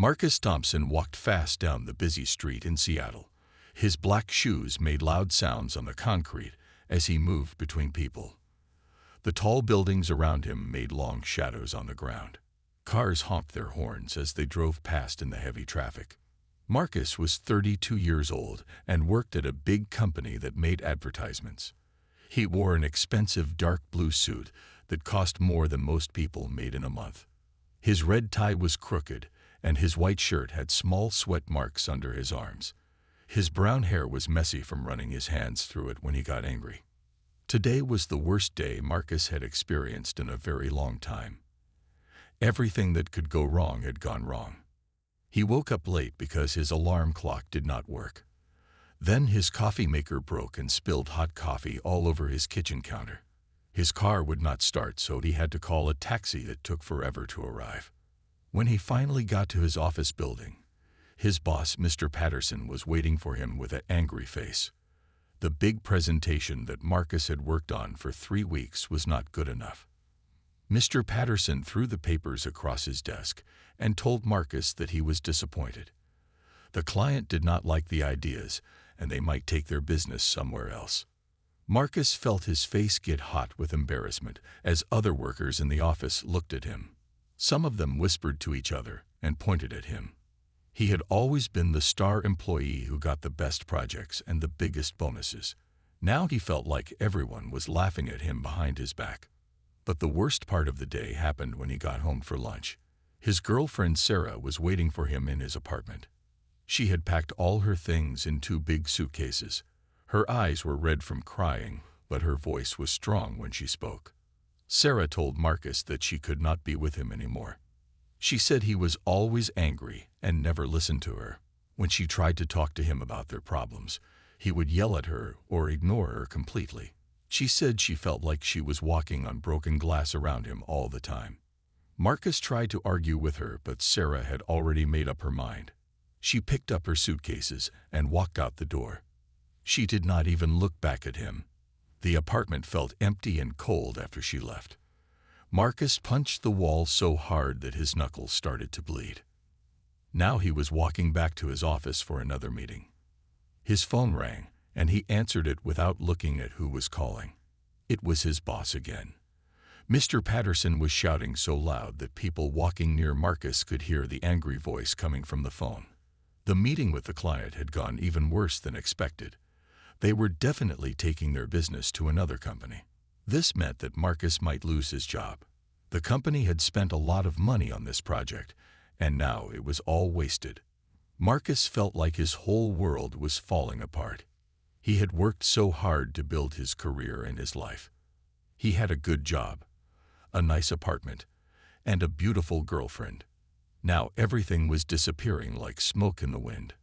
Marcus Thompson walked fast down the busy street in Seattle. His black shoes made loud sounds on the concrete as he moved between people. The tall buildings around him made long shadows on the ground. Cars honked their horns as they drove past in the heavy traffic. Marcus was 32 years old and worked at a big company that made advertisements. He wore an expensive dark blue suit that cost more than most people made in a month. His red tie was crooked, and his white shirt had small sweat marks under his arms. His brown hair was messy from running his hands through it when he got angry. Today was the worst day Marcus had experienced in a very long time. Everything that could go wrong had gone wrong. He woke up late because his alarm clock did not work. Then his coffee maker broke and spilled hot coffee all over his kitchen counter. His car would not start, so he had to call a taxi that took forever to arrive. When he finally got to his office building, his boss, Mr. Patterson, was waiting for him with an angry face. The big presentation that Marcus had worked on for 3 weeks was not good enough. Mr. Patterson threw the papers across his desk and told Marcus that he was disappointed. The client did not like the ideas, and they might take their business somewhere else. Marcus felt his face get hot with embarrassment as other workers in the office looked at him. Some of them whispered to each other and pointed at him. He had always been the star employee who got the best projects and the biggest bonuses. Now he felt like everyone was laughing at him behind his back. But the worst part of the day happened when he got home for lunch. His girlfriend Sarah was waiting for him in his apartment. She had packed all her things in 2 big suitcases. Her eyes were red from crying, but her voice was strong when she spoke. Sarah told Marcus that she could not be with him anymore. She said he was always angry and never listened to her. When she tried to talk to him about their problems, he would yell at her or ignore her completely. She said she felt like she was walking on broken glass around him all the time. Marcus tried to argue with her, but Sarah had already made up her mind. She picked up her suitcases and walked out the door. She did not even look back at him. The apartment felt empty and cold after she left. Marcus punched the wall so hard that his knuckles started to bleed. Now he was walking back to his office for another meeting. His phone rang, and he answered it without looking at who was calling. It was his boss again. Mr. Patterson was shouting so loud that people walking near Marcus could hear the angry voice coming from the phone. The meeting with the client had gone even worse than expected. They were definitely taking their business to another company. This meant that Marcus might lose his job. The company had spent a lot of money on this project, and now it was all wasted. Marcus felt like his whole world was falling apart. He had worked so hard to build his career and his life. He had a good job, a nice apartment, and a beautiful girlfriend. Now everything was disappearing like smoke in the wind.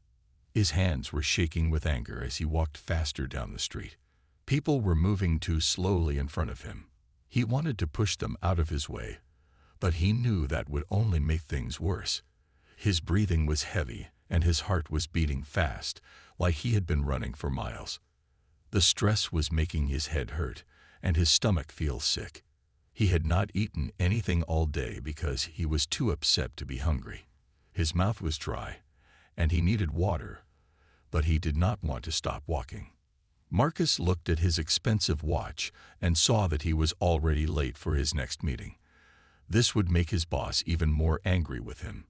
His hands were shaking with anger as he walked faster down the street. People were moving too slowly in front of him. He wanted to push them out of his way, but he knew that would only make things worse. His breathing was heavy, and his heart was beating fast, like he had been running for miles. The stress was making his head hurt, and his stomach feel sick. He had not eaten anything all day because he was too upset to be hungry. His mouth was dry, and he needed water, but he did not want to stop walking. Marcus looked at his expensive watch and saw that he was already late for his next meeting. This would make his boss even more angry with him.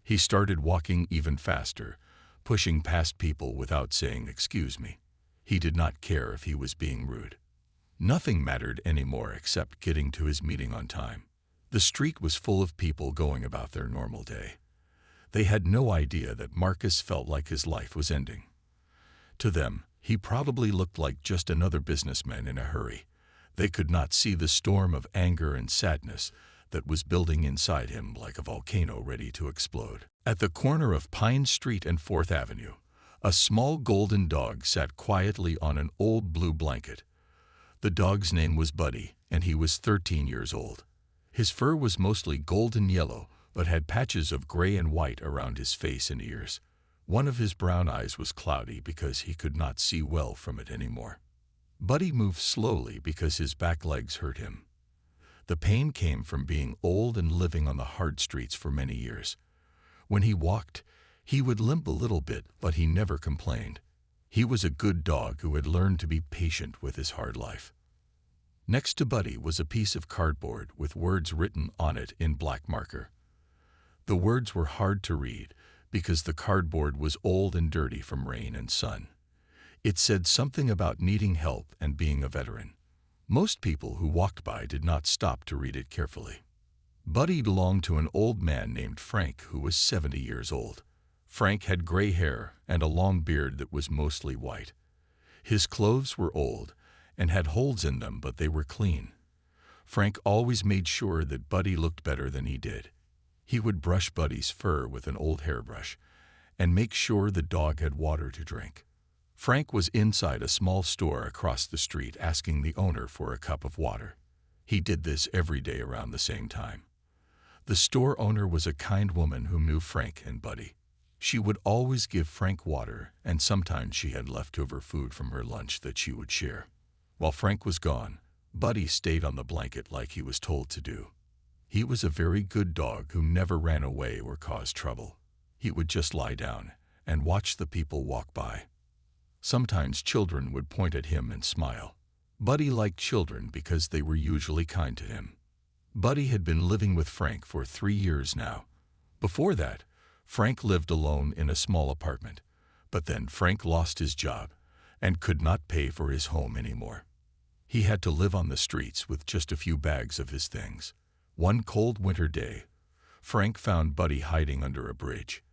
He started walking even faster, pushing past people without saying "excuse me." He did not care if he was being rude. Nothing mattered anymore except getting to his meeting on time. The street was full of people going about their normal day. They had no idea that Marcus felt like his life was ending. To them, he probably looked like just another businessman in a hurry. They could not see the storm of anger and sadness that was building inside him like a volcano ready to explode. At the corner of Pine Street and 4th Avenue, a small golden dog sat quietly on an old blue blanket. The dog's name was Buddy, and he was 13 years old. His fur was mostly golden yellow, but had patches of gray and white around his face and ears. One of his brown eyes was cloudy because he could not see well from it anymore. Buddy moved slowly because his back legs hurt him. The pain came from being old and living on the hard streets for many years. When he walked, he would limp a little bit, but he never complained. He was a good dog who had learned to be patient with his hard life. Next to Buddy was a piece of cardboard with words written on it in black marker. The words were hard to read because the cardboard was old and dirty from rain and sun. It said something about needing help and being a veteran. Most people who walked by did not stop to read it carefully. Buddy belonged to an old man named Frank who was 70 years old. Frank had gray hair and a long beard that was mostly white. His clothes were old and had holes in them, but they were clean. Frank always made sure that Buddy looked better than he did. He would brush Buddy's fur with an old hairbrush and make sure the dog had water to drink. Frank was inside a small store across the street asking the owner for a cup of water. He did this every day around the same time. The store owner was a kind woman who knew Frank and Buddy. She would always give Frank water, and sometimes she had leftover food from her lunch that she would share. While Frank was gone, Buddy stayed on the blanket like he was told to do. He was a very good dog who never ran away or caused trouble. He would just lie down and watch the people walk by. Sometimes children would point at him and smile. Buddy liked children because they were usually kind to him. Buddy had been living with Frank for 3 years now. Before that, Frank lived alone in a small apartment, but then Frank lost his job and could not pay for his home anymore. He had to live on the streets with just a few bags of his things. One cold winter day, Frank found Buddy hiding under a bridge.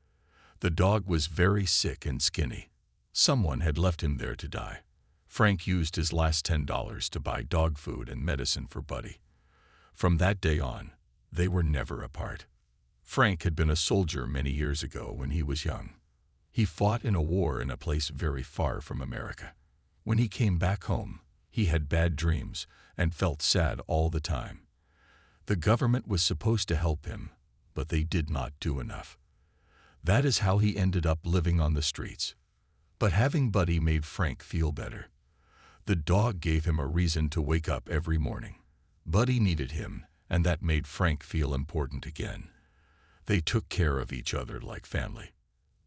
The dog was very sick and skinny. Someone had left him there to die. Frank used his last $10 to buy dog food and medicine for Buddy. From that day on, they were never apart. Frank had been a soldier many years ago when he was young. He fought in a war in a place very far from America. When he came back home, he had bad dreams and felt sad all the time. The government was supposed to help him, but they did not do enough. That is how he ended up living on the streets. But having Buddy made Frank feel better. The dog gave him a reason to wake up every morning. Buddy needed him, and that made Frank feel important again. They took care of each other like family.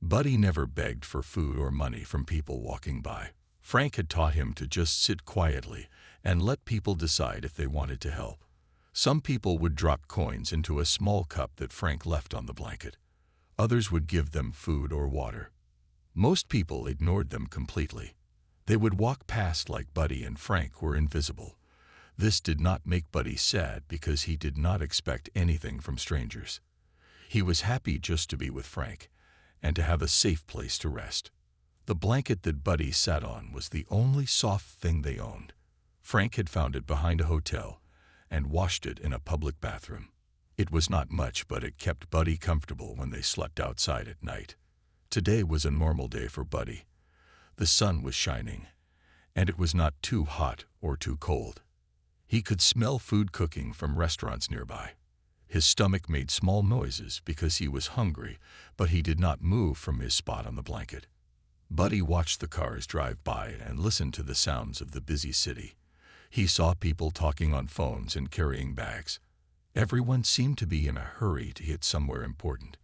Buddy never begged for food or money from people walking by. Frank had taught him to just sit quietly and let people decide if they wanted to help. Some people would drop coins into a small cup that Frank left on the blanket. Others would give them food or water. Most people ignored them completely. They would walk past like Buddy and Frank were invisible. This did not make Buddy sad because he did not expect anything from strangers. He was happy just to be with Frank and to have a safe place to rest. The blanket that Buddy sat on was the only soft thing they owned. Frank had found it behind a hotel and washed it in a public bathroom. It was not much, but it kept Buddy comfortable when they slept outside at night. Today was a normal day for Buddy. The sun was shining, and it was not too hot or too cold. He could smell food cooking from restaurants nearby. His stomach made small noises because he was hungry, but he did not move from his spot on the blanket. Buddy watched the cars drive by and listened to the sounds of the busy city. He saw people talking on phones and carrying bags. Everyone seemed to be in a hurry to get somewhere important.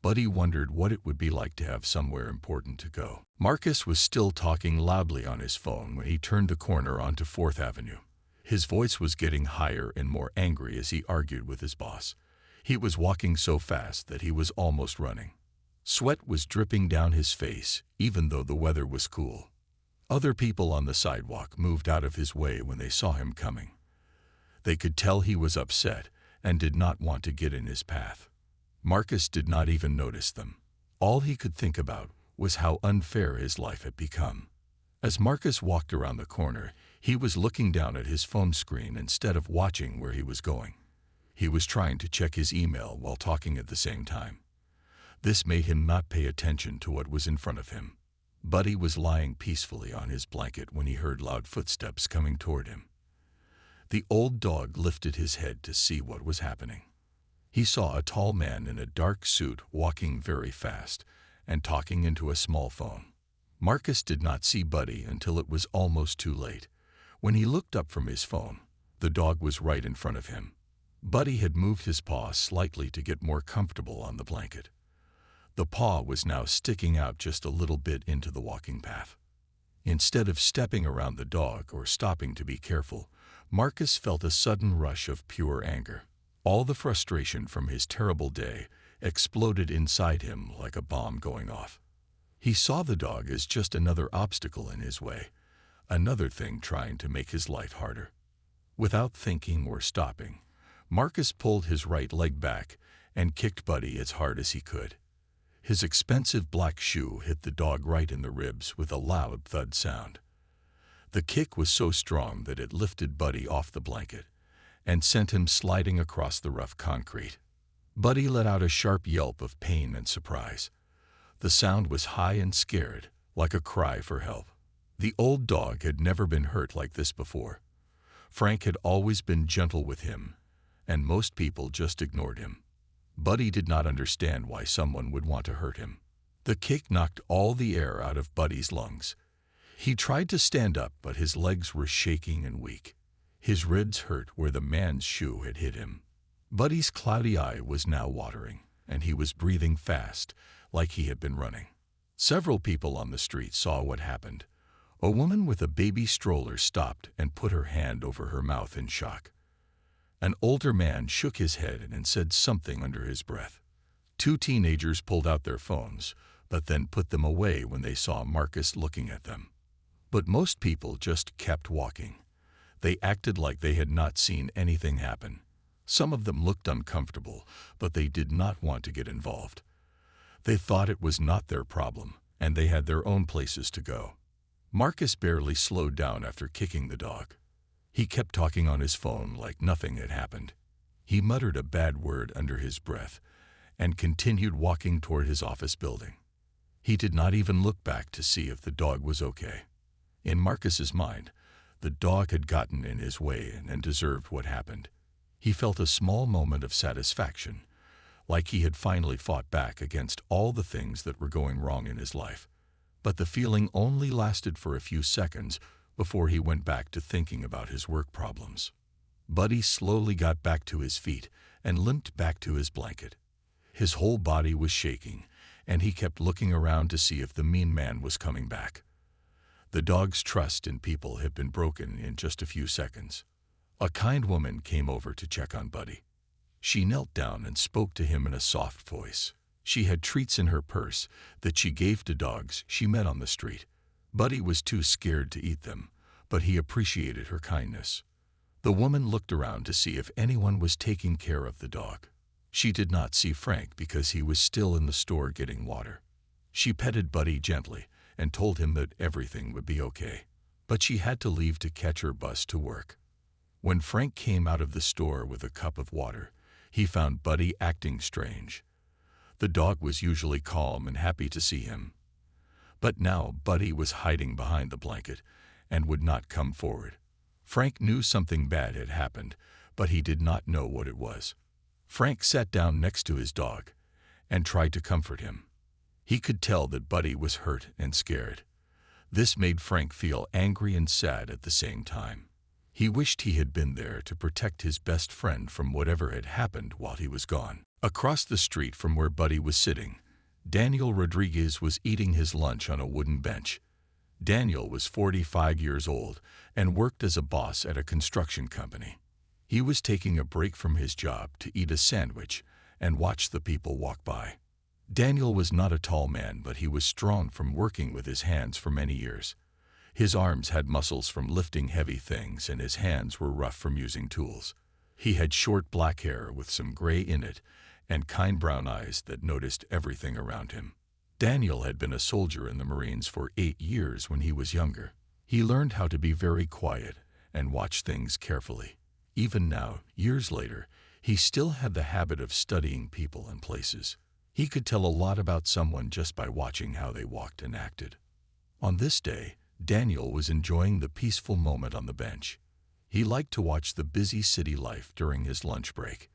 Buddy wondered what it would be like to have somewhere important to go. Marcus was still talking loudly on his phone when he turned the corner onto 4th Avenue. His voice was getting higher and more angry as he argued with his boss. He was walking so fast that he was almost running. Sweat was dripping down his face, even though the weather was cool. Other people on the sidewalk moved out of his way when they saw him coming. They could tell he was upset and did not want to get in his path. Marcus did not even notice them. All he could think about was how unfair his life had become. As Marcus walked around the corner, he was looking down at his phone screen instead of watching where he was going. He was trying to check his email while talking at the same time. This made him not pay attention to what was in front of him. Buddy was lying peacefully on his blanket when he heard loud footsteps coming toward him. The old dog lifted his head to see what was happening. He saw a tall man in a dark suit walking very fast and talking into a small phone. Marcus did not see Buddy until it was almost too late. When he looked up from his phone, the dog was right in front of him. Buddy had moved his paw slightly to get more comfortable on the blanket. The paw was now sticking out just a little bit into the walking path. Instead of stepping around the dog or stopping to be careful, Marcus felt a sudden rush of pure anger. All the frustration from his terrible day exploded inside him like a bomb going off. He saw the dog as just another obstacle in his way, another thing trying to make his life harder. Without thinking or stopping, Marcus pulled his right leg back and kicked Buddy as hard as he could. His expensive black shoe hit the dog right in the ribs with a loud thud sound. The kick was so strong that it lifted Buddy off the blanket and sent him sliding across the rough concrete. Buddy let out a sharp yelp of pain and surprise. The sound was high and scared, like a cry for help. The old dog had never been hurt like this before. Frank had always been gentle with him, and most people just ignored him. Buddy did not understand why someone would want to hurt him. The kick knocked all the air out of Buddy's lungs. He tried to stand up, but his legs were shaking and weak. His ribs hurt where the man's shoe had hit him. Buddy's cloudy eye was now watering, and he was breathing fast, like he had been running. Several people on the street saw what happened. A woman with a baby stroller stopped and put her hand over her mouth in shock. An older man shook his head and said something under his breath. Two teenagers pulled out their phones, but then put them away when they saw Marcus looking at them. But most people just kept walking. They acted like they had not seen anything happen. Some of them looked uncomfortable, but they did not want to get involved. They thought it was not their problem, and they had their own places to go. Marcus barely slowed down after kicking the dog. He kept talking on his phone like nothing had happened. He muttered a bad word under his breath and continued walking toward his office building. He did not even look back to see if the dog was okay. In Marcus's mind, the dog had gotten in his way and deserved what happened. He felt a small moment of satisfaction, like he had finally fought back against all the things that were going wrong in his life. But the feeling only lasted for a few seconds before he went back to thinking about his work problems. Buddy slowly got back to his feet and limped back to his blanket. His whole body was shaking, and he kept looking around to see if the mean man was coming back. The dog's trust in people had been broken in just a few seconds. A kind woman came over to check on Buddy. She knelt down and spoke to him in a soft voice. She had treats in her purse that she gave to dogs she met on the street. Buddy was too scared to eat them, but he appreciated her kindness. The woman looked around to see if anyone was taking care of the dog. She did not see Frank because he was still in the store getting water. She petted Buddy gently and told him that everything would be okay, but she had to leave to catch her bus to work. When Frank came out of the store with a cup of water, he found Buddy acting strange. The dog was usually calm and happy to see him. But now Buddy was hiding behind the blanket and would not come forward. Frank knew something bad had happened, but he did not know what it was. Frank sat down next to his dog and tried to comfort him. He could tell that Buddy was hurt and scared. This made Frank feel angry and sad at the same time. He wished he had been there to protect his best friend from whatever had happened while he was gone. Across the street from where Buddy was sitting, Daniel Rodriguez was eating his lunch on a wooden bench. Daniel was 45 years old and worked as a boss at a construction company. He was taking a break from his job to eat a sandwich and watch the people walk by. Daniel was not a tall man, but he was strong from working with his hands for many years. His arms had muscles from lifting heavy things, and his hands were rough from using tools. He had short black hair with some gray in it and kind brown eyes that noticed everything around him. Daniel had been a soldier in the Marines for 8 years when he was younger. He learned how to be very quiet and watch things carefully. Even now, years later, he still had the habit of studying people and places. He could tell a lot about someone just by watching how they walked and acted. On this day, Daniel was enjoying the peaceful moment on the bench. He liked to watch the busy city life during his lunch break.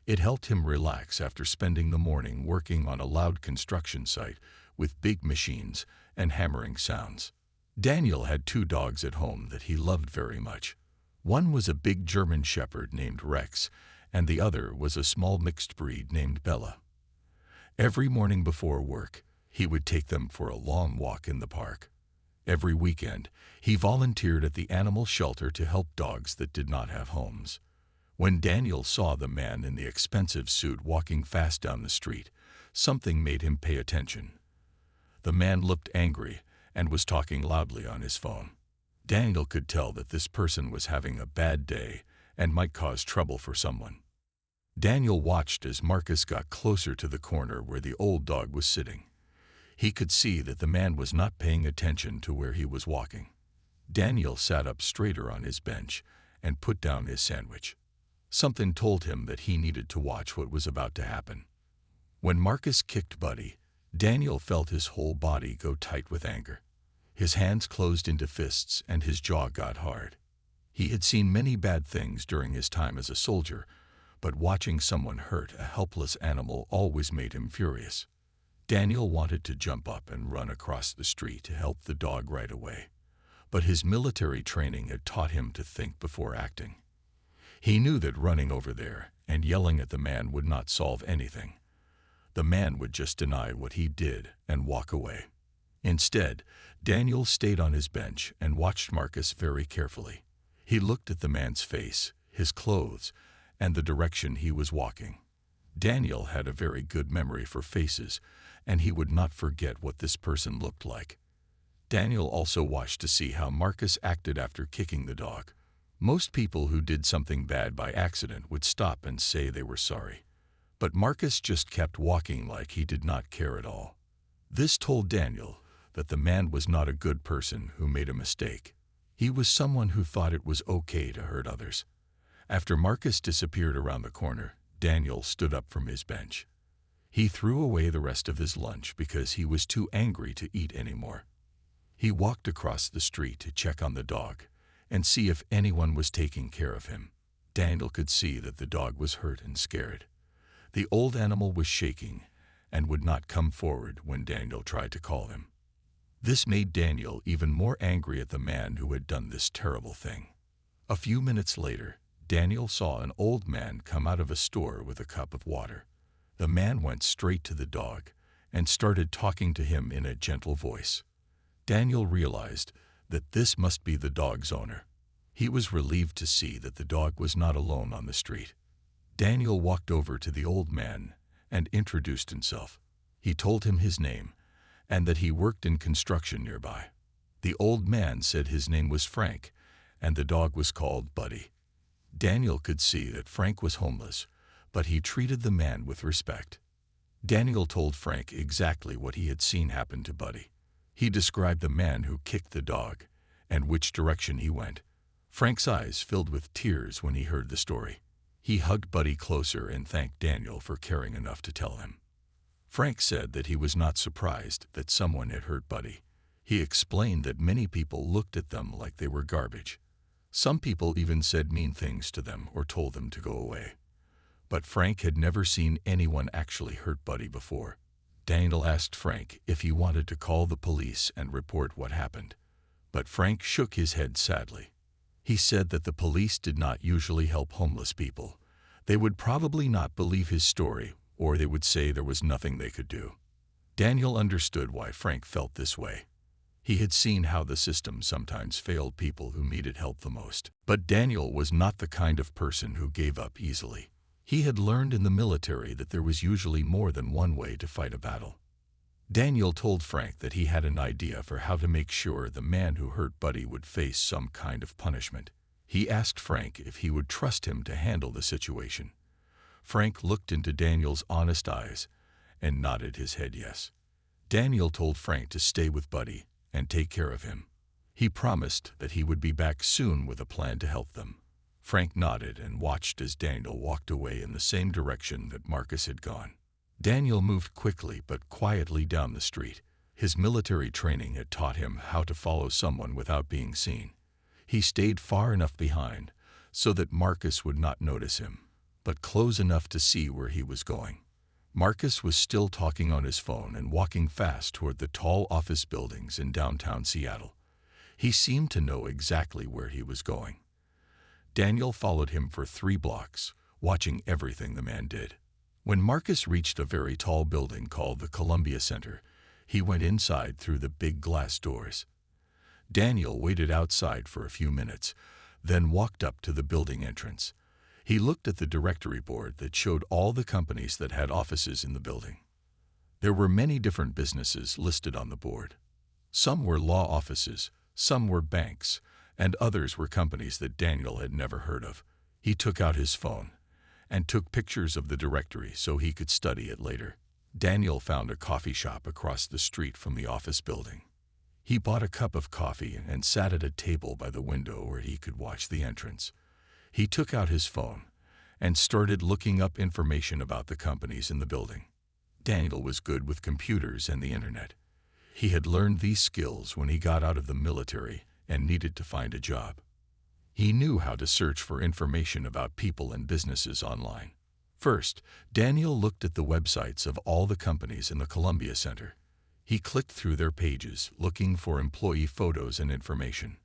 It helped him relax after spending the morning working on a loud construction site with big machines and hammering sounds. Daniel had 2 dogs at home that he loved very much. One was a big German shepherd named Rex, and the other was a small mixed breed named Bella. Every morning before work, he would take them for a long walk in the park. Every weekend, he volunteered at the animal shelter to help dogs that did not have homes. When Daniel saw the man in the expensive suit walking fast down the street, something made him pay attention. The man looked angry and was talking loudly on his phone. Daniel could tell that this person was having a bad day and might cause trouble for someone. Daniel watched as Marcus got closer to the corner where the old dog was sitting. He could see that the man was not paying attention to where he was walking. Daniel sat up straighter on his bench and put down his sandwich. Something told him that he needed to watch what was about to happen. When Marcus kicked Buddy, Daniel felt his whole body go tight with anger. His hands closed into fists and his jaw got hard. He had seen many bad things during his time as a soldier, but watching someone hurt a helpless animal always made him furious. Daniel wanted to jump up and run across the street to help the dog right away, but his military training had taught him to think before acting. He knew that running over there and yelling at the man would not solve anything. The man would just deny what he did and walk away. Instead, Daniel stayed on his bench and watched Marcus very carefully. He looked at the man's face, his clothes, and the direction he was walking. Daniel had a very good memory for faces, and he would not forget what this person looked like. Daniel also watched to see how Marcus acted after kicking the dog. Most people who did something bad by accident would stop and say they were sorry. But Marcus just kept walking like he did not care at all. This told Daniel that the man was not a good person who made a mistake. He was someone who thought it was okay to hurt others. After Marcus disappeared around the corner, Daniel stood up from his bench. He threw away the rest of his lunch because he was too angry to eat anymore. He walked across the street to check on the dog and see if anyone was taking care of him. Daniel could see that the dog was hurt and scared. The old animal was shaking and would not come forward when Daniel tried to call him. This made Daniel even more angry at the man who had done this terrible thing. A few minutes later, Daniel saw an old man come out of a store with a cup of water. The man went straight to the dog and started talking to him in a gentle voice. Daniel realized that this must be the dog's owner. He was relieved to see that the dog was not alone on the street. Daniel walked over to the old man and introduced himself. He told him his name and that he worked in construction nearby. The old man said his name was Frank and the dog was called Buddy. Daniel could see that Frank was homeless, but he treated the man with respect. Daniel told Frank exactly what he had seen happen to Buddy. He described the man who kicked the dog and which direction he went. Frank's eyes filled with tears when he heard the story. He hugged Buddy closer and thanked Daniel for caring enough to tell him. Frank said that he was not surprised that someone had hurt Buddy. He explained that many people looked at them like they were garbage. Some people even said mean things to them or told them to go away. But Frank had never seen anyone actually hurt Buddy before. Daniel asked Frank if he wanted to call the police and report what happened, but Frank shook his head sadly. He said that the police did not usually help homeless people. They would probably not believe his story, or they would say there was nothing they could do. Daniel understood why Frank felt this way. He had seen how the system sometimes failed people who needed help the most. But Daniel was not the kind of person who gave up easily. He had learned in the military that there was usually more than one way to fight a battle. Daniel told Frank that he had an idea for how to make sure the man who hurt Buddy would face some kind of punishment. He asked Frank if he would trust him to handle the situation. Frank looked into Daniel's honest eyes and nodded his head yes. Daniel told Frank to stay with Buddy and take care of him. He promised that he would be back soon with a plan to help them. Frank nodded and watched as Daniel walked away in the same direction that Marcus had gone. Daniel moved quickly but quietly down the street. His military training had taught him how to follow someone without being seen. He stayed far enough behind so that Marcus would not notice him, but close enough to see where he was going. Marcus was still talking on his phone and walking fast toward the tall office buildings in downtown Seattle. He seemed to know exactly where he was going. Daniel followed him for 3 blocks, watching everything the man did. When Marcus reached a very tall building called the Columbia Center, he went inside through the big glass doors. Daniel waited outside for a few minutes, then walked up to the building entrance. He looked at the directory board that showed all the companies that had offices in the building. There were many different businesses listed on the board. Some were law offices, some were banks, and others were companies that Daniel had never heard of. He took out his phone and took pictures of the directory so he could study it later. Daniel found a coffee shop across the street from the office building. He bought a cup of coffee and sat at a table by the window where he could watch the entrance. He took out his phone and started looking up information about the companies in the building. Daniel was good with computers and the internet. He had learned these skills when he got out of the military and needed to find a job. He knew how to search for information about people and businesses online. First, Daniel looked at the websites of all the companies in the Columbia Center. He clicked through their pages, looking for employee photos and information.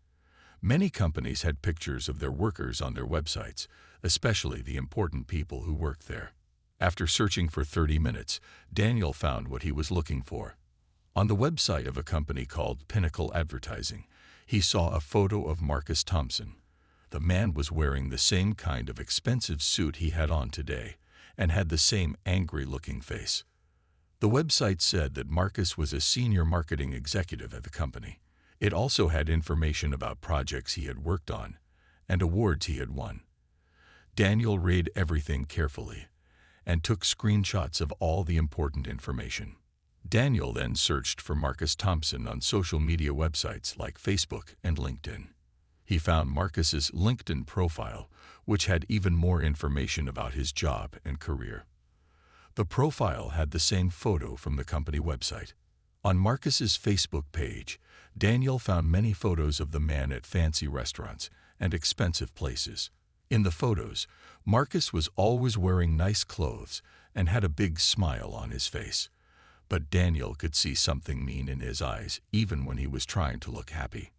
Many companies had pictures of their workers on their websites, especially the important people who worked there. After searching for 30 minutes, Daniel found what he was looking for. On the website of a company called Pinnacle Advertising, he saw a photo of Marcus Thompson. The man was wearing the same kind of expensive suit he had on today and had the same angry-looking face. The website said that Marcus was a senior marketing executive at the company. It also had information about projects he had worked on and awards he had won. Daniel read everything carefully and took screenshots of all the important information. Daniel then searched for Marcus Thompson on social media websites like Facebook and LinkedIn. He found Marcus's LinkedIn profile, which had even more information about his job and career. The profile had the same photo from the company website. On Marcus's Facebook page, Daniel found many photos of the man at fancy restaurants and expensive places. In the photos, Marcus was always wearing nice clothes and had a big smile on his face. But Daniel could see something mean in his eyes even when he was trying to look happy.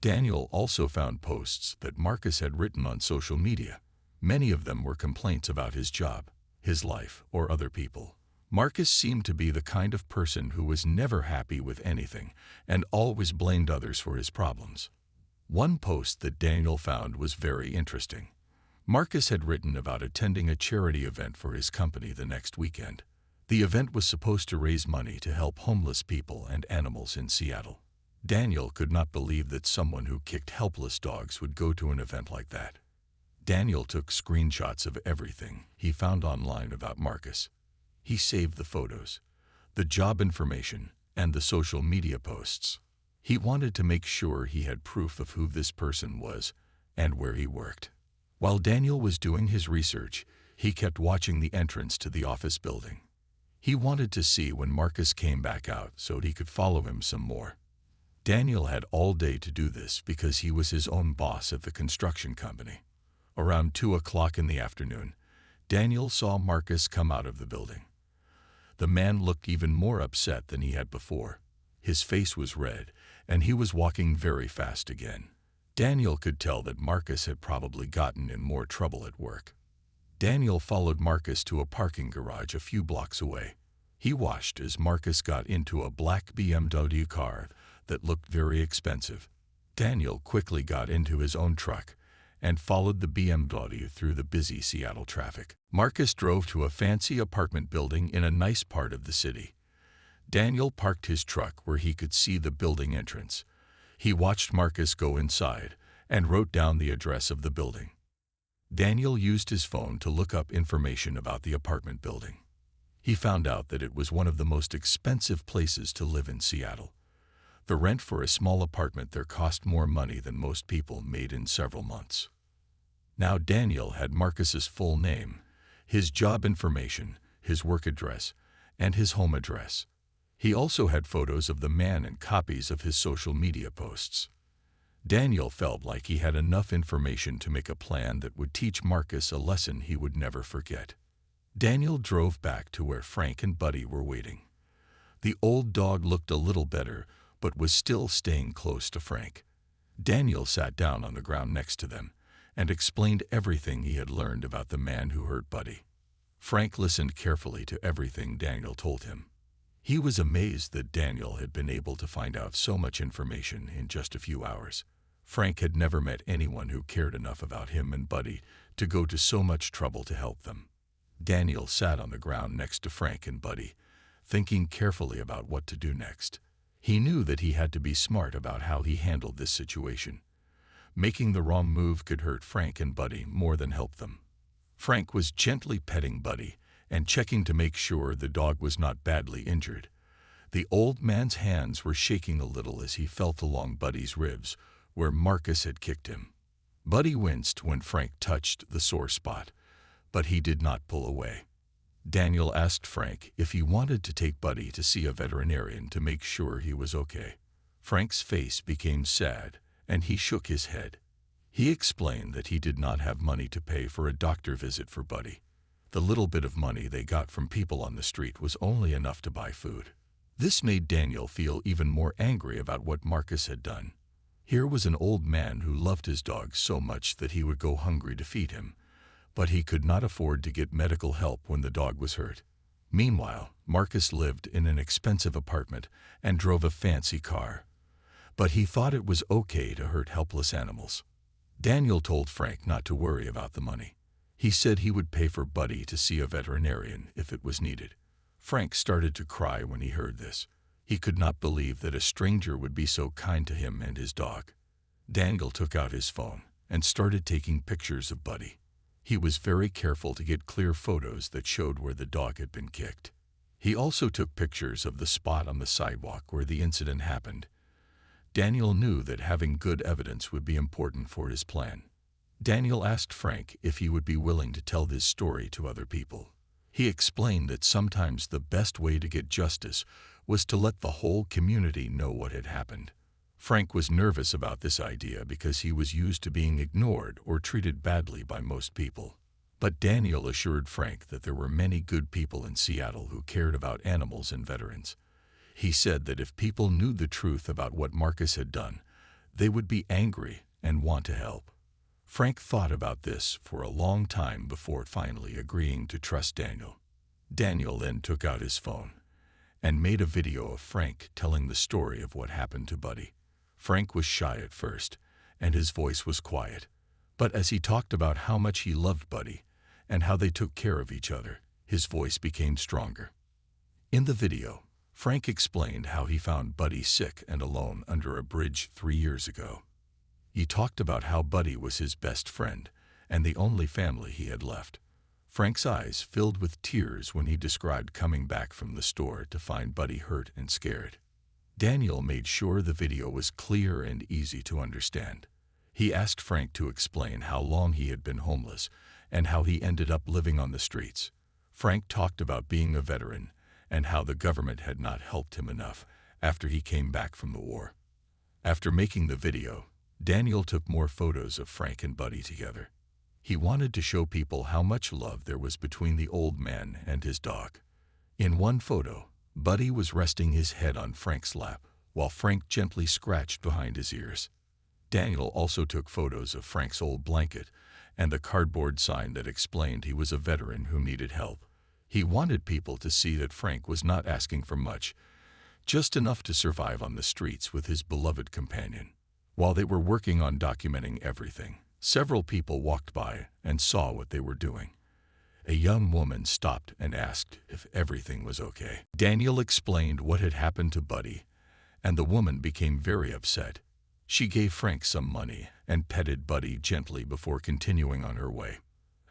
Daniel also found posts that Marcus had written on social media. Many of them were complaints about his job, his life, or other people. Marcus seemed to be the kind of person who was never happy with anything and always blamed others for his problems. One post that Daniel found was very interesting. Marcus had written about attending a charity event for his company the next weekend. The event was supposed to raise money to help homeless people and animals in Seattle. Daniel could not believe that someone who kicked helpless dogs would go to an event like that. Daniel took screenshots of everything he found online about Marcus. He saved the photos, the job information, and the social media posts. He wanted to make sure he had proof of who this person was and where he worked. While Daniel was doing his research, he kept watching the entrance to the office building. He wanted to see when Marcus came back out so he could follow him some more. Daniel had all day to do this because he was his own boss at the construction company. Around 2 o'clock in the afternoon, Daniel saw Marcus come out of the building. The man looked even more upset than he had before. His face was red, and he was walking very fast again. Daniel could tell that Marcus had probably gotten in more trouble at work. Daniel followed Marcus to a parking garage a few blocks away. He watched as Marcus got into a black BMW car that looked very expensive. Daniel quickly got into his own truck and followed the BMW through the busy Seattle traffic. Marcus drove to a fancy apartment building in a nice part of the city. Daniel parked his truck where he could see the building entrance. He watched Marcus go inside and wrote down the address of the building. Daniel used his phone to look up information about the apartment building. He found out that it was one of the most expensive places to live in Seattle. The rent for a small apartment there cost more money than most people made in several months. Now Daniel had Marcus's full name, his job information, his work address, and his home address. He also had photos of the man and copies of his social media posts. Daniel felt like he had enough information to make a plan that would teach Marcus a lesson he would never forget. Daniel drove back to where Frank and Buddy were waiting. The old dog looked a little better, but was still staying close to Frank. Daniel sat down on the ground next to them and explained everything he had learned about the man who hurt Buddy. Frank listened carefully to everything Daniel told him. He was amazed that Daniel had been able to find out so much information in just a few hours. Frank had never met anyone who cared enough about him and Buddy to go to so much trouble to help them. Daniel sat on the ground next to Frank and Buddy, thinking carefully about what to do next. He knew that he had to be smart about how he handled this situation. Making the wrong move could hurt Frank and Buddy more than help them. Frank was gently petting Buddy and checking to make sure the dog was not badly injured. The old man's hands were shaking a little as he felt along Buddy's ribs, where Marcus had kicked him. Buddy winced when Frank touched the sore spot, but he did not pull away. Daniel asked Frank if he wanted to take Buddy to see a veterinarian to make sure he was okay. Frank's face became sad, and he shook his head. He explained that he did not have money to pay for a doctor visit for Buddy. The little bit of money they got from people on the street was only enough to buy food. This made Daniel feel even more angry about what Marcus had done. Here was an old man who loved his dog so much that he would go hungry to feed him, but he could not afford to get medical help when the dog was hurt. Meanwhile, Marcus lived in an expensive apartment and drove a fancy car, but he thought it was okay to hurt helpless animals. Daniel told Frank not to worry about the money. He said he would pay for Buddy to see a veterinarian if it was needed. Frank started to cry when he heard this. He could not believe that a stranger would be so kind to him and his dog. Daniel took out his phone and started taking pictures of Buddy. He was very careful to get clear photos that showed where the dog had been kicked. He also took pictures of the spot on the sidewalk where the incident happened. Daniel knew that having good evidence would be important for his plan. Daniel asked Frank if he would be willing to tell this story to other people. He explained that sometimes the best way to get justice was to let the whole community know what had happened. Frank was nervous about this idea because he was used to being ignored or treated badly by most people. But Daniel assured Frank that there were many good people in Seattle who cared about animals and veterans. He said that if people knew the truth about what Marcus had done, they would be angry and want to help. Frank thought about this for a long time before finally agreeing to trust Daniel. Daniel then took out his phone and made a video of Frank telling the story of what happened to Buddy. Frank was shy at first, and his voice was quiet. But as he talked about how much he loved Buddy and how they took care of each other, his voice became stronger. In the video, Frank explained how he found Buddy sick and alone under a bridge 3 years ago. He talked about how Buddy was his best friend and the only family he had left. Frank's eyes filled with tears when he described coming back from the store to find Buddy hurt and scared. Daniel made sure the video was clear and easy to understand. He asked Frank to explain how long he had been homeless and how he ended up living on the streets. Frank talked about being a veteran and how the government had not helped him enough after he came back from the war. After making the video, Daniel took more photos of Frank and Buddy together. He wanted to show people how much love there was between the old man and his dog. In one photo, Buddy was resting his head on Frank's lap, while Frank gently scratched behind his ears. Daniel also took photos of Frank's old blanket and the cardboard sign that explained he was a veteran who needed help. He wanted people to see that Frank was not asking for much, just enough to survive on the streets with his beloved companion. While they were working on documenting everything, several people walked by and saw what they were doing. A young woman stopped and asked if everything was okay. Daniel explained what had happened to Buddy, and the woman became very upset. She gave Frank some money and petted Buddy gently before continuing on her way.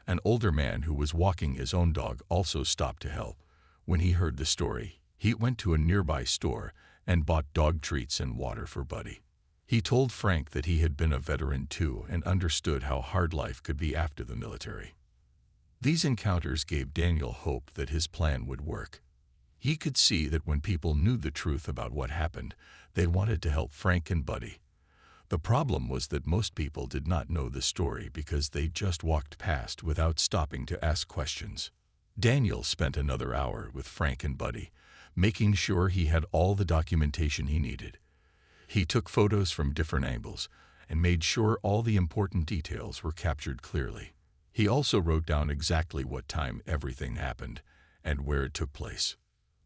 An older man who was walking his own dog also stopped to help. When he heard the story, he went to a nearby store and bought dog treats and water for Buddy. He told Frank that he had been a veteran too and understood how hard life could be after the military. These encounters gave Daniel hope that his plan would work. He could see that when people knew the truth about what happened, they wanted to help Frank and Buddy. The problem was that most people did not know the story because they just walked past without stopping to ask questions. Daniel spent another hour with Frank and Buddy, making sure he had all the documentation he needed. He took photos from different angles and made sure all the important details were captured clearly. He also wrote down exactly what time everything happened and where it took place.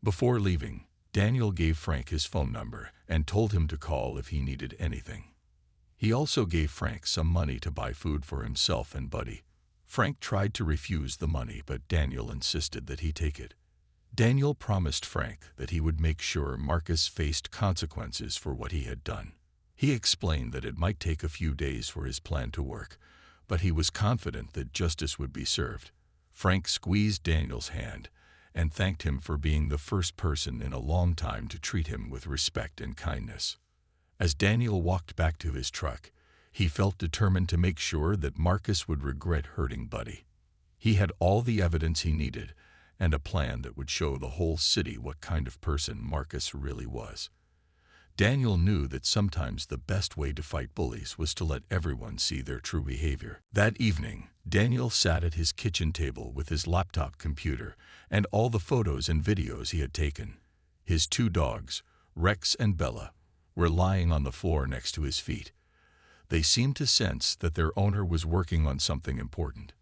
Before leaving, Daniel gave Frank his phone number and told him to call if he needed anything. He also gave Frank some money to buy food for himself and Buddy. Frank tried to refuse the money, but Daniel insisted that he take it. Daniel promised Frank that he would make sure Marcus faced consequences for what he had done. He explained that it might take a few days for his plan to work, but he was confident that justice would be served. Frank squeezed Daniel's hand and thanked him for being the first person in a long time to treat him with respect and kindness. As Daniel walked back to his truck, he felt determined to make sure that Marcus would regret hurting Buddy. He had all the evidence he needed and a plan that would show the whole city what kind of person Marcus really was. Daniel knew that sometimes the best way to fight bullies was to let everyone see their true behavior. That evening, Daniel sat at his kitchen table with his laptop computer and all the photos and videos he had taken. His two dogs, Rex and Bella, were lying on the floor next to his feet. They seemed to sense that their owner was working on something important.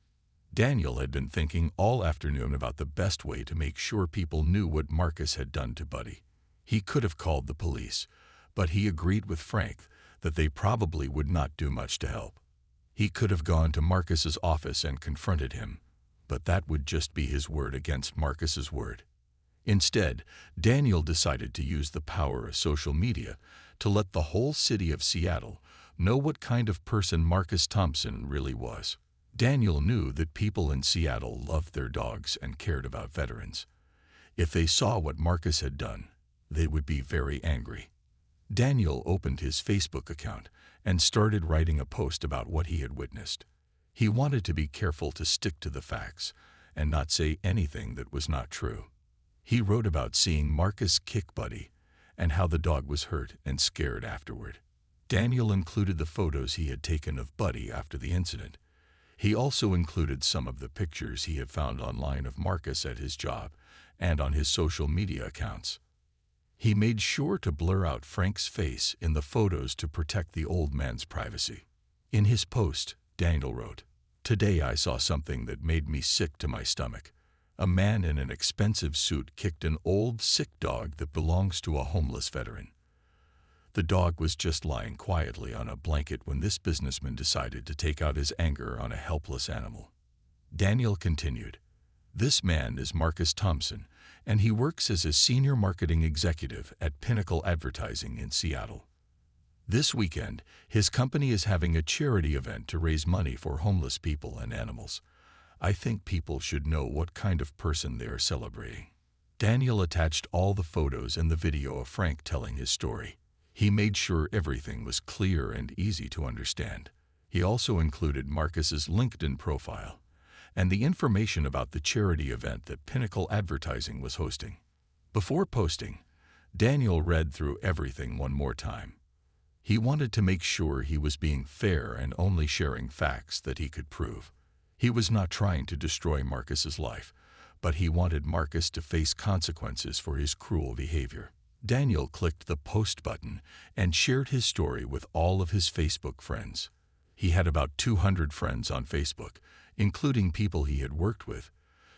Daniel had been thinking all afternoon about the best way to make sure people knew what Marcus had done to Buddy. He could have called the police, but he agreed with Frank that they probably would not do much to help. He could have gone to Marcus's office and confronted him, but that would just be his word against Marcus's word. Instead, Daniel decided to use the power of social media to let the whole city of Seattle know what kind of person Marcus Thompson really was. Daniel knew that people in Seattle loved their dogs and cared about veterans. If they saw what Marcus had done, they would be very angry. Daniel opened his Facebook account and started writing a post about what he had witnessed. He wanted to be careful to stick to the facts and not say anything that was not true. He wrote about seeing Marcus kick Buddy and how the dog was hurt and scared afterward. Daniel included the photos he had taken of Buddy after the incident. He also included some of the pictures he had found online of Marcus at his job and on his social media accounts. He made sure to blur out Frank's face in the photos to protect the old man's privacy. In his post, Daniel wrote, "Today I saw something that made me sick to my stomach. A man in an expensive suit kicked an old, sick dog that belongs to a homeless veteran. The dog was just lying quietly on a blanket when this businessman decided to take out his anger on a helpless animal." Daniel continued, "This man is Marcus Thompson, and he works as a senior marketing executive at Pinnacle Advertising in Seattle. This weekend, his company is having a charity event to raise money for homeless people and animals. I think people should know what kind of person they are celebrating." Daniel attached all the photos and the video of Frank telling his story. He made sure everything was clear and easy to understand. He also included Marcus's LinkedIn profile and the information about the charity event that Pinnacle Advertising was hosting. Before posting, Daniel read through everything one more time. He wanted to make sure he was being fair and only sharing facts that he could prove. He was not trying to destroy Marcus's life, but he wanted Marcus to face consequences for his cruel behavior. Daniel clicked the post button and shared his story with all of his Facebook friends. He had about 200 friends on Facebook, including people he had worked with,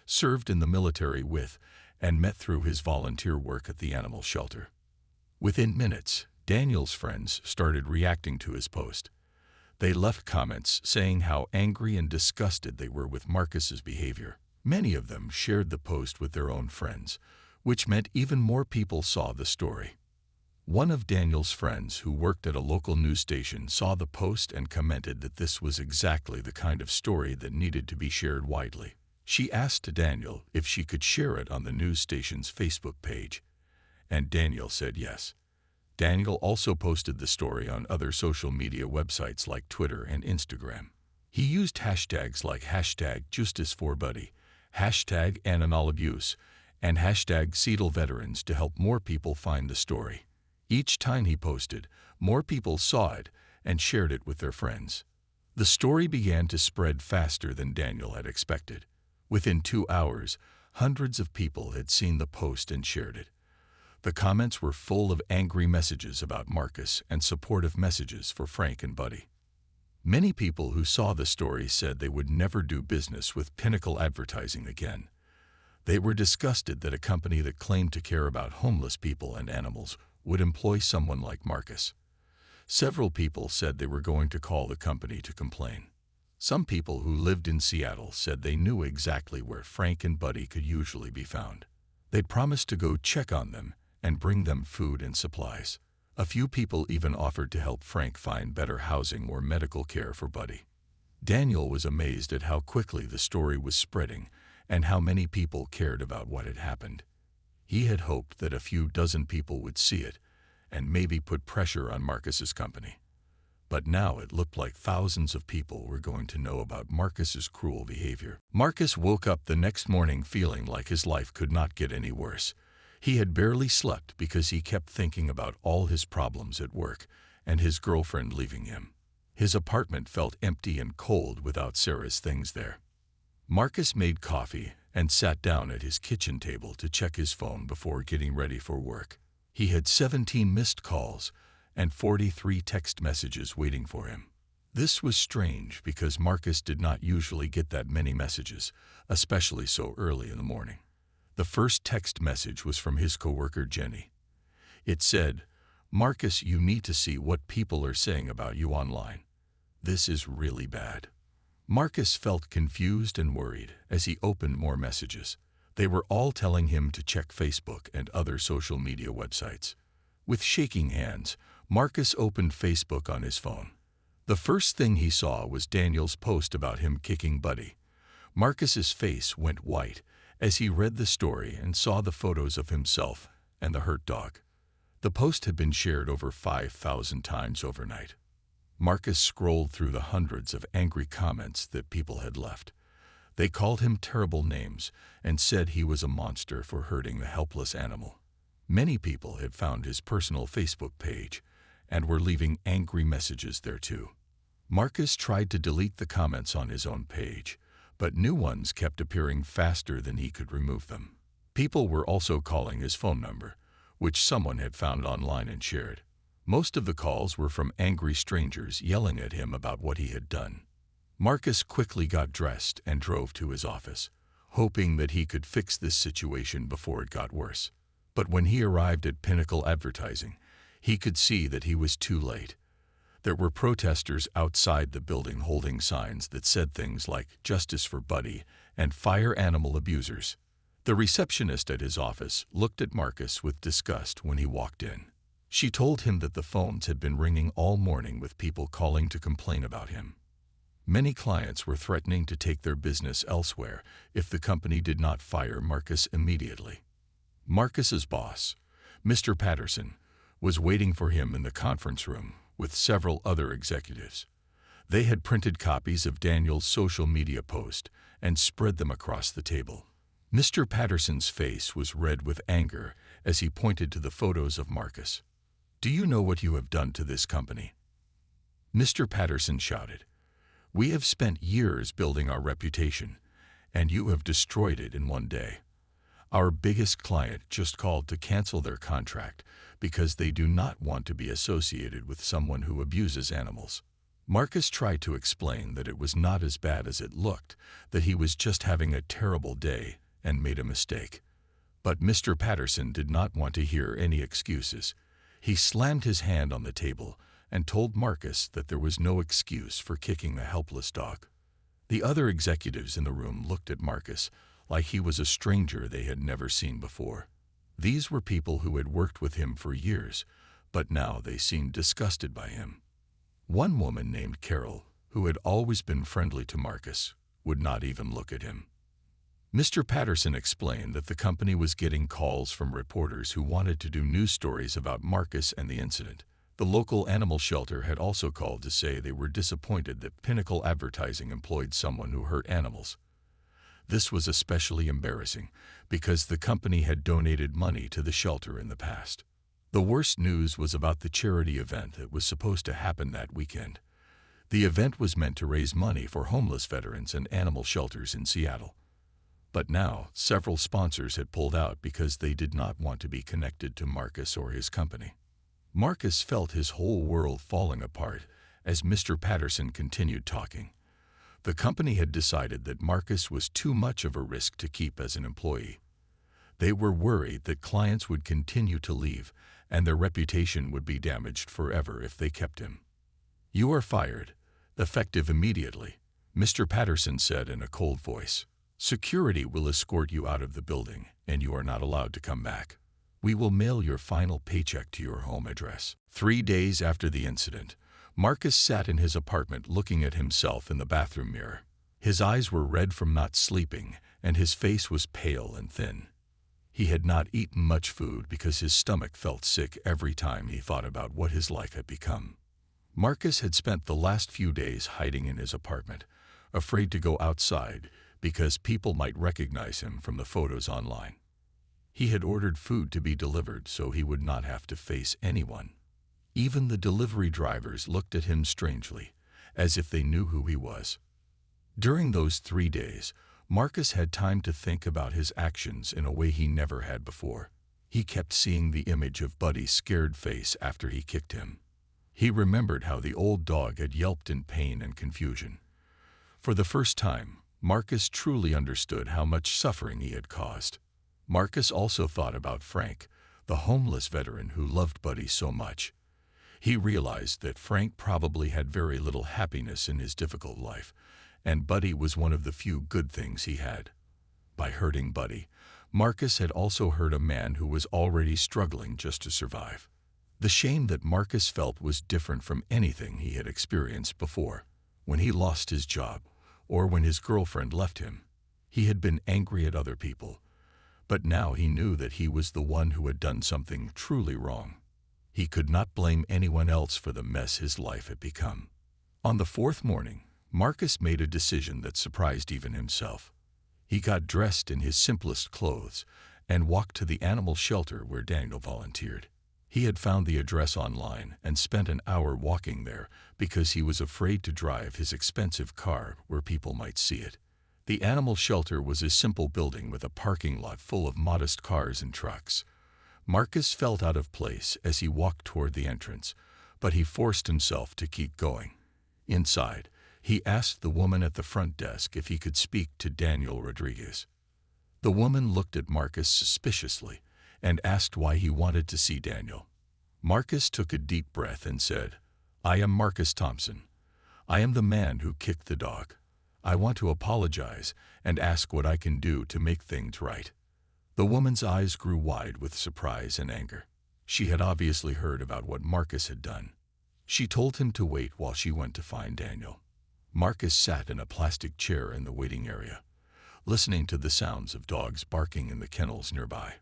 served in the military with, and met through his volunteer work at the animal shelter. Within minutes, Daniel's friends started reacting to his post. They left comments saying how angry and disgusted they were with Marcus's behavior. Many of them shared the post with their own friends, which meant even more people saw the story. One of Daniel's friends who worked at a local news station saw the post and commented that this was exactly the kind of story that needed to be shared widely. She asked Daniel if she could share it on the news station's Facebook page, and Daniel said yes. Daniel also posted the story on other social media websites like Twitter and Instagram. He used hashtags like #JusticeForBuddy, #AnimalAbuse, and #SeattleVeterans to help more people find the story. Each time he posted, more people saw it and shared it with their friends. The story began to spread faster than Daniel had expected. Within 2 hours, hundreds of people had seen the post and shared it. The comments were full of angry messages about Marcus and supportive messages for Frank and Buddy. Many people who saw the story said they would never do business with Pinnacle Advertising again. They were disgusted that a company that claimed to care about homeless people and animals would employ someone like Marcus. Several people said they were going to call the company to complain. Some people who lived in Seattle said they knew exactly where Frank and Buddy could usually be found. They'd promised to go check on them and bring them food and supplies. A few people even offered to help Frank find better housing or medical care for Buddy. Daniel was amazed at how quickly the story was spreading and how many people cared about what had happened. He had hoped that a few dozen people would see it and maybe put pressure on Marcus's company. But now it looked like thousands of people were going to know about Marcus's cruel behavior. Marcus woke up the next morning feeling like his life could not get any worse. He had barely slept because he kept thinking about all his problems at work and his girlfriend leaving him. His apartment felt empty and cold without Sarah's things there. Marcus made coffee and sat down at his kitchen table to check his phone before getting ready for work. He had 17 missed calls and 43 text messages waiting for him. This was strange because Marcus did not usually get that many messages, especially so early in the morning. The first text message was from his coworker Jenny. It said, "Marcus, you need to see what people are saying about you online. This is really bad." Marcus felt confused and worried as he opened more messages. They were all telling him to check Facebook and other social media websites. With shaking hands, Marcus opened Facebook on his phone. The first thing he saw was Daniel's post about him kicking Buddy. Marcus's face went white as he read the story and saw the photos of himself and the hurt dog. The post had been shared over 5,000 times overnight. Marcus scrolled through the hundreds of angry comments that people had left. They called him terrible names and said he was a monster for hurting the helpless animal. Many people had found his personal Facebook page and were leaving angry messages there too. Marcus tried to delete the comments on his own page, but new ones kept appearing faster than he could remove them. People were also calling his phone number, which someone had found online and shared. Most of the calls were from angry strangers yelling at him about what he had done. Marcus quickly got dressed and drove to his office, hoping that he could fix this situation before it got worse. But when he arrived at Pinnacle Advertising, he could see that he was too late. There were protesters outside the building holding signs that said things like "Justice for Buddy" and "Fire animal abusers." The receptionist at his office looked at Marcus with disgust when he walked in. She told him that the phones had been ringing all morning with people calling to complain about him. Many clients were threatening to take their business elsewhere if the company did not fire Marcus immediately. Marcus's boss, Mr. Patterson, was waiting for him in the conference room with several other executives. They had printed copies of Daniel's social media post and spread them across the table. Mr. Patterson's face was red with anger as he pointed to the photos of Marcus. "Do you know what you have done to this company?" Mr. Patterson shouted. "We have spent years building our reputation, and you have destroyed it in one day. Our biggest client just called to cancel their contract because they do not want to be associated with someone who abuses animals." Marcus tried to explain that it was not as bad as it looked, that he was just having a terrible day and made a mistake. But Mr. Patterson did not want to hear any excuses. He slammed his hand on the table and told Marcus that there was no excuse for kicking the helpless dog. The other executives in the room looked at Marcus like he was a stranger they had never seen before. These were people who had worked with him for years, but now they seemed disgusted by him. One woman named Carol, who had always been friendly to Marcus, would not even look at him. Mr. Patterson explained that the company was getting calls from reporters who wanted to do news stories about Marcus and the incident. The local animal shelter had also called to say they were disappointed that Pinnacle Advertising employed someone who hurt animals. This was especially embarrassing because the company had donated money to the shelter in the past. The worst news was about the charity event that was supposed to happen that weekend. The event was meant to raise money for homeless veterans and animal shelters in Seattle. But now, several sponsors had pulled out because they did not want to be connected to Marcus or his company. Marcus felt his whole world falling apart as Mr. Patterson continued talking. The company had decided that Marcus was too much of a risk to keep as an employee. They were worried that clients would continue to leave and their reputation would be damaged forever if they kept him. "You are fired, effective immediately," Mr. Patterson said in a cold voice. "Security will escort you out of the building, and you are not allowed to come back. We will mail your final paycheck to your home address." 3 days after the incident, Marcus sat in his apartment looking at himself in the bathroom mirror. His eyes were red from not sleeping, and his face was pale and thin. He had not eaten much food because his stomach felt sick every time he thought about what his life had become. Marcus had spent the last few days hiding in his apartment, afraid to go outside because people might recognize him from the photos online. He had ordered food to be delivered so he would not have to face anyone. Even the delivery drivers looked at him strangely, as if they knew who he was. During those 3 days, Marcus had time to think about his actions in a way he never had before. He kept seeing the image of Buddy's scared face after he kicked him. He remembered how the old dog had yelped in pain and confusion. For the first time, Marcus truly understood how much suffering he had caused. Marcus also thought about Frank, the homeless veteran who loved Buddy so much. He realized that Frank probably had very little happiness in his difficult life, and Buddy was one of the few good things he had. By hurting Buddy, Marcus had also hurt a man who was already struggling just to survive. The shame that Marcus felt was different from anything he had experienced before. When he lost his job, or when his girlfriend left him, he had been angry at other people, but now he knew that he was the one who had done something truly wrong. He could not blame anyone else for the mess his life had become. On the 4th morning, Marcus made a decision that surprised even himself. He got dressed in his simplest clothes and walked to the animal shelter where Daniel volunteered. He had found the address online and spent an hour walking there because he was afraid to drive his expensive car where people might see it. The animal shelter was a simple building with a parking lot full of modest cars and trucks. Marcus felt out of place as he walked toward the entrance, but he forced himself to keep going. Inside, he asked the woman at the front desk if he could speak to Daniel Rodriguez. The woman looked at Marcus suspiciously and asked why he wanted to see Daniel. Marcus took a deep breath and said, "I am Marcus Thompson. I am the man who kicked the dog. I want to apologize and ask what I can do to make things right." The woman's eyes grew wide with surprise and anger. She had obviously heard about what Marcus had done. She told him to wait while she went to find Daniel. Marcus sat in a plastic chair in the waiting area, listening to the sounds of dogs barking in the kennels nearby.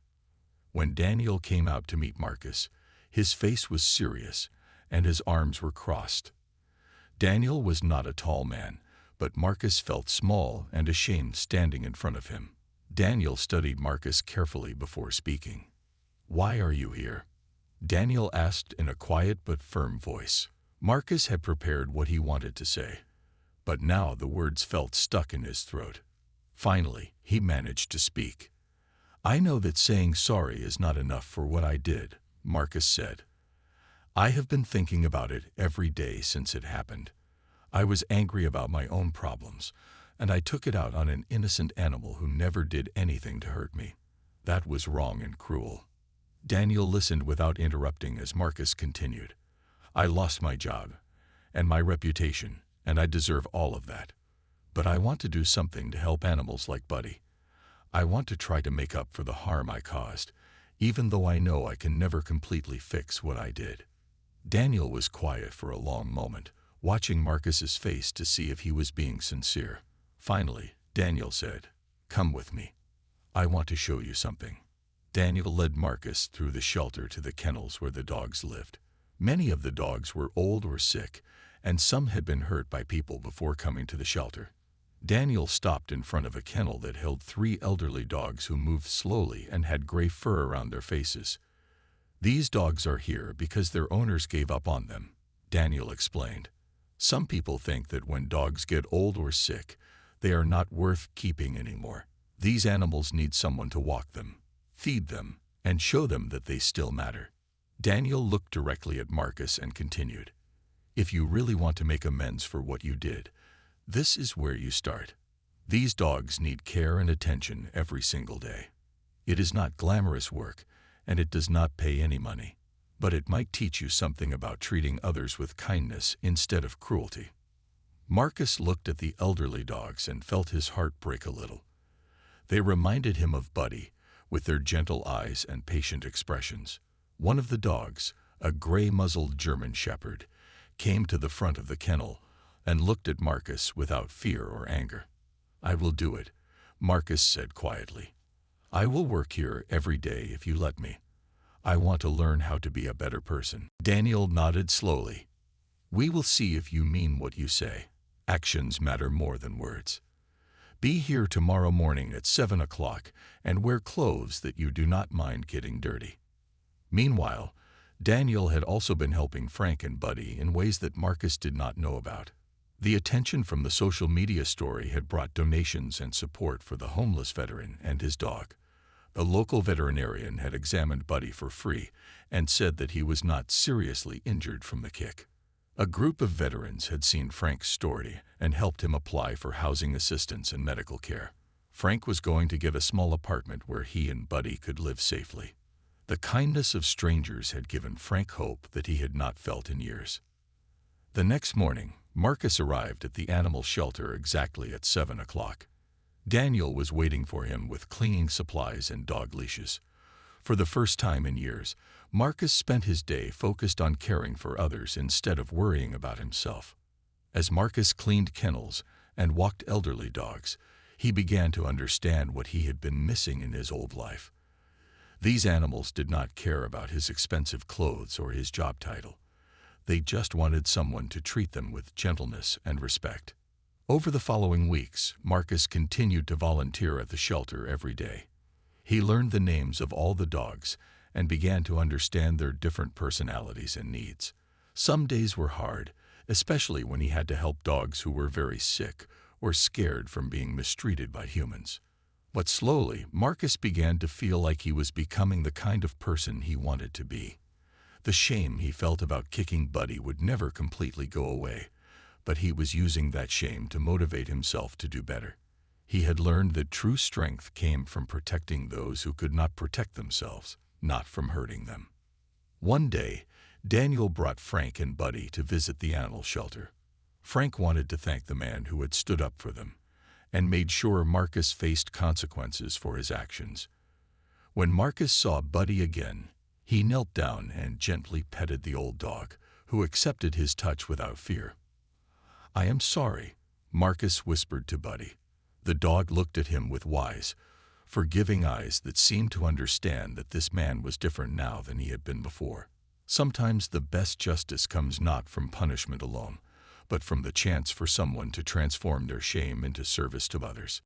When Daniel came out to meet Marcus, his face was serious and his arms were crossed. Daniel was not a tall man, but Marcus felt small and ashamed standing in front of him. Daniel studied Marcus carefully before speaking. "Why are you here?" Daniel asked in a quiet but firm voice. Marcus had prepared what he wanted to say, but now the words felt stuck in his throat. Finally, he managed to speak. "I know that saying sorry is not enough for what I did," Marcus said. "I have been thinking about it every day since it happened. I was angry about my own problems, and I took it out on an innocent animal who never did anything to hurt me. That was wrong and cruel." Daniel listened without interrupting as Marcus continued. "I lost my job and my reputation, and I deserve all of that. But I want to do something to help animals like Buddy. I want to try to make up for the harm I caused, even though I know I can never completely fix what I did." Daniel was quiet for a long moment, watching Marcus's face to see if he was being sincere. Finally, Daniel said, "Come with me. I want to show you something." Daniel led Marcus through the shelter to the kennels where the dogs lived. Many of the dogs were old or sick, and some had been hurt by people before coming to the shelter. Daniel stopped in front of a kennel that held 3 elderly dogs who moved slowly and had gray fur around their faces. "These dogs are here because their owners gave up on them," Daniel explained. "Some people think that when dogs get old or sick, they are not worth keeping anymore. These animals need someone to walk them, feed them, and show them that they still matter." Daniel looked directly at Marcus and continued, If you really want to make amends for what you did, this is where you start. These dogs need care and attention every single day. It is not glamorous work, and it does not pay any money, but it might teach you something about treating others with kindness instead of cruelty. Marcus looked at the elderly dogs and felt his heart break a little. They reminded him of Buddy, with their gentle eyes and patient expressions. One of the dogs, a gray-muzzled German shepherd, came to the front of the kennel and looked at Marcus without fear or anger. "I will do it," Marcus said quietly. "I will work here every day if you let me. I want to learn how to be a better person." Daniel nodded slowly. "We will see if you mean what you say. Actions matter more than words. Be here tomorrow morning at 7 o'clock and wear clothes that you do not mind getting dirty." Meanwhile, Daniel had also been helping Frank and Buddy in ways that Marcus did not know about. The attention from the social media story had brought donations and support for the homeless veteran and his dog. A local veterinarian had examined Buddy for free and said that he was not seriously injured from the kick. A group of veterans had seen Frank's story and helped him apply for housing assistance and medical care. Frank was going to get a small apartment where he and Buddy could live safely. The kindness of strangers had given Frank hope that he had not felt in years. The next morning, Marcus arrived at the animal shelter exactly at 7 o'clock. Daniel was waiting for him with cleaning supplies and dog leashes. For the first time in years, Marcus spent his day focused on caring for others instead of worrying about himself. As Marcus cleaned kennels and walked elderly dogs, he began to understand what he had been missing in his old life. These animals did not care about his expensive clothes or his job title. They just wanted someone to treat them with gentleness and respect. Over the following weeks, Marcus continued to volunteer at the shelter every day. He learned the names of all the dogs and began to understand their different personalities and needs. Some days were hard, especially when he had to help dogs who were very sick or scared from being mistreated by humans. But slowly, Marcus began to feel like he was becoming the kind of person he wanted to be. The shame he felt about kicking Buddy would never completely go away, but he was using that shame to motivate himself to do better. He had learned that true strength came from protecting those who could not protect themselves, not from hurting them. One day, Daniel brought Frank and Buddy to visit the animal shelter. Frank wanted to thank the man who had stood up for them, and made sure Marcus faced consequences for his actions. When Marcus saw Buddy again, he knelt down and gently petted the old dog, who accepted his touch without fear. "I am sorry," Marcus whispered to Buddy. The dog looked at him with wise, forgiving eyes that seemed to understand that this man was different now than he had been before. Sometimes the best justice comes not from punishment alone, but from the chance for someone to transform their shame into service to others.